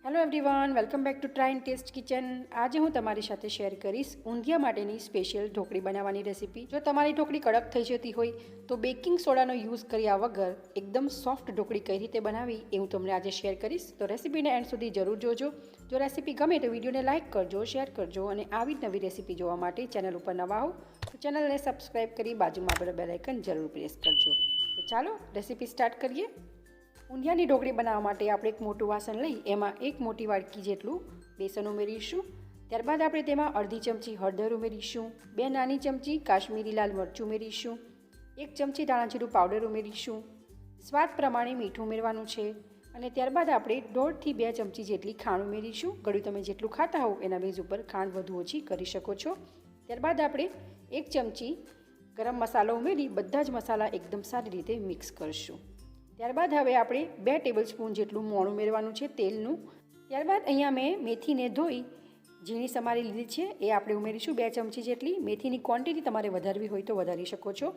Hello everyone, welcome back to try and test kitchen. આજે હું તમારી સાથે શેર કરીશ ઊંધિયા માટેની સ્પેશિયલ ઢોકળી બનાવવાની રેસીપી. જો તમારી ઢોકળી કડક થઈ જતી હોય તો બેકિંગ સોડાનો યુઝ કર્યા વગર એકદમ સોફ્ટ ઢોકળી કઈ રીતે બનાવી એ હું તમને આજે શેર કરીશ. તો રેસીપીને એન્ડ સુધી જરૂર જોજો. જો રેસીપી ગમે તો વિડીયોને લાઇક કરજો, શેર કરજો અને આવી નવી રેસીપી જોવા માટે ચેનલ ઉપર નવા હો તો ચેનલને સબસ્ક્રાઈબ કરી બાજુમાં આપેલા બેલ આઇકન જરૂર પ્રેસ કરજો. તો ચાલો રેસીપી સ્ટાર્ટ કરીએ. ઊંધિયાની ઢોકળી બનાવવા માટે આપણે એક મોટું વાસણ લઈ એમાં એક મોટી વાડકી જેટલું બેસન ઉમેરીશું. ત્યારબાદ આપણે તેમાં અડધી ચમચી હળદર ઉમેરીશું, 2 નાની ચમચી કાશ્મીરી લાલ મરચું ઉમેરીશું, 1 ચમચી ધાણા જીરું પાવડર ઉમેરીશું, સ્વાદ પ્રમાણે મીઠું ઉમેરવાનું છે અને ત્યારબાદ આપણે 1.5 થી 2 ચમચી જેટલી ખાંડ ઉમેરીશું. ગળ્યું તમે જેટલું ખાતા હોવ એના બેઝ ઉપર ખાંડ વધુ ઓછી કરી શકો છો. ત્યારબાદ આપણે 1 ચમચી ગરમ મસાલો ઉમેરી બધા જ મસાલા એકદમ સારી રીતે મિક્સ કરીશું. ત્યારબાદ હવે આપણે 2 ટેબલસ્પૂન જેટલું મોણ ઉમેરવાનું છે તેલનું. ત્યારબાદ અહીંયા મેં મેથીને ધોઈ ઝીણી સમારી લીધી છે એ આપણે ઉમેરીશું 2 ચમચી જેટલી. મેથીની ક્વોન્ટિટી તમારે વધારવી હોય તો વધારી શકો છો.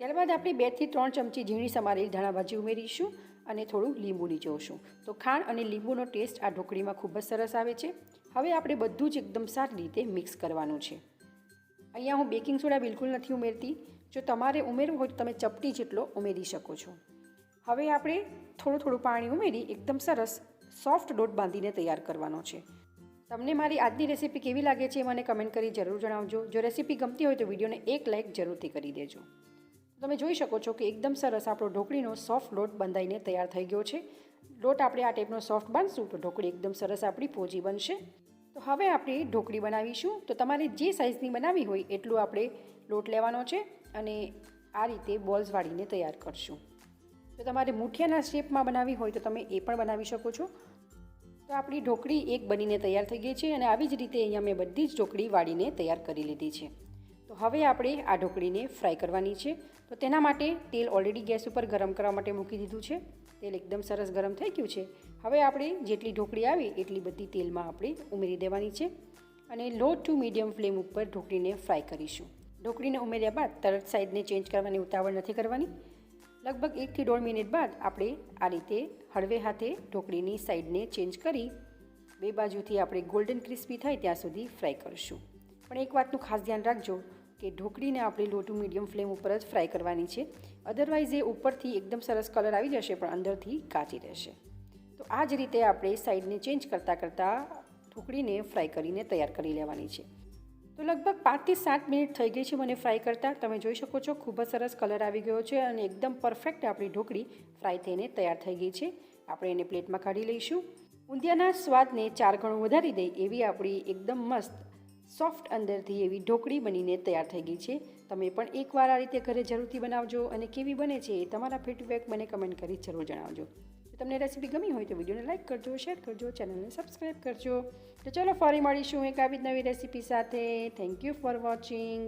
ત્યારબાદ આપણે 2 થી 3 ચમચી ઝીણી સમારેલી ધાણા ભાજી ઉમેરીશું અને થોડું લીંબુ નીચોવશું. તો ખાંડ અને લીંબુનો ટેસ્ટ આ ઢોકળીમાં ખૂબ જ સરસ આવે છે. હવે આપણે બધું જ એકદમ સારી રીતે મિક્સ કરવાનું છે. અહીંયા હું બેકિંગ સોડા બિલકુલ નથી ઉમેરતી. જો તમારે ઉમેરવું હોય તો તમે ચપટી જેટલો ઉમેરી શકો છો. હવે આપણે થોડું થોડું પાણી ઉમેરી એકદમ સરસ સોફ્ટ ડોટ બાંધીને તૈયાર કરવાનો છે. તમને મારી આજની રેસીપી કેવી લાગે છે મને કમેન્ટ કરી જરૂર જણાવજો. જો રેસીપી ગમતી હોય તો વિડીયોને એક લાઇક જરૂરથી કરી દેજો. તમે જોઈ શકો છો કે એકદમ સરસ આપણો ઢોકળીનો સોફ્ટ લોટ બંધાઈને તૈયાર થઈ ગયો છે. લોટ આપણે આ ટાઈપનો સોફ્ટ બાંધશું તો ઢોકળી એકદમ સરસ આપણી પોચી બનશે. તો હવે આપણે ઢોકળી બનાવીશું. તો તમારે જે સાઇઝની બનાવવી હોય એટલું આપણે લોટ લેવાનો છે અને આ રીતે બોલ્સ વાળીને તૈયાર કરશું. જો તમારે મુઠિયાના શેપમાં બનાવવી હોય તો તમે એ પણ બનાવી શકો છો. તો આપણી ઢોકળી એક બનીને તૈયાર થઈ ગઈ છે અને આવી જ રીતે અહીંયા મેં બધી જ ઢોકળી વાળીને તૈયાર કરી લીધી છે. તો હવે આપણે આ ઢોકળીને ફ્રાય કરવાની છે. તો તેના માટે તેલ ઓલરેડી ગેસ ઉપર ગરમ કરવા માટે મૂકી દીધું છે. તેલ એકદમ સરસ ગરમ થઈ ગયું છે. હવે આપણે જેટલી ઢોકળી આવે એટલી બધી તેલમાં આપણે ઉમેરી દેવાની છે અને લો ટુ મીડિયમ ફ્લેમ ઉપર ઢોકળીને ફ્રાય કરીશું. ઢોકળીને ઉમેર્યા બાદ તરત સાઈડને ચેન્જ કરવાની ઉતાવળ નથી કરવાની. લગભગ 1 થી 1.5 મિનિટ બાદ આપણે આ રીતે હળવે હાથે ઢોકળીની સાઈડને ચેન્જ કરી બે બાજુથી આપણે ગોલ્ડન ક્રિસ્પી થાય ત્યાં સુધી ફ્રાય કરીશું. પણ એક વાતનું ખાસ ધ્યાન રાખજો કે ઢોકળીને આપણે લો ટુ મીડિયમ ફ્લેમ ઉપર જ ફ્રાય કરવાની છે. અધરવાઇઝ એ ઉપરથી એકદમ સરસ કલર આવી જશે પણ અંદરથી કાચી રહેશે. તો આ જ રીતે આપણે સાઈડને ચેન્જ કરતાં ઢોકળીને ફ્રાય કરીને તૈયાર કરી લેવાની છે. તો લગભગ 5 થી 7 મિનિટ થઈ ગઈ છે મને ફ્રાય કરતાં. તમે જોઈ શકો છો ખૂબ જ સરસ કલર આવી ગયો છે અને એકદમ પરફેક્ટ આપણી ઢોકળી ફ્રાય થઈને તૈયાર થઈ ગઈ છે. આપણે એને પ્લેટમાં કાઢી લઈશું. ઊંધિયાના સ્વાદને 4 ગણું વધારી દે એવી આપણી એકદમ મસ્ત સોફ્ટ અંદરથી એવી ઢોકળી બનીને તૈયાર થઈ ગઈ છે. તમે પણ એકવાર આ રીતે ઘરે જરૂરથી બનાવજો અને કેવી બને છે એ તમારા ફીડબેક મને કમેન્ટ કરી જરૂર જણાવજો. જો તમને રેસીપી ગમી હોય તો વિડીયોને લાઇક કરજો, શેર કરજો, ચેનલને સબસ્ક્રાઈબ કરજો. તો ચલો ફરી મળીશું એક આવી જ નવી રેસીપી સાથે. Thank you for watching.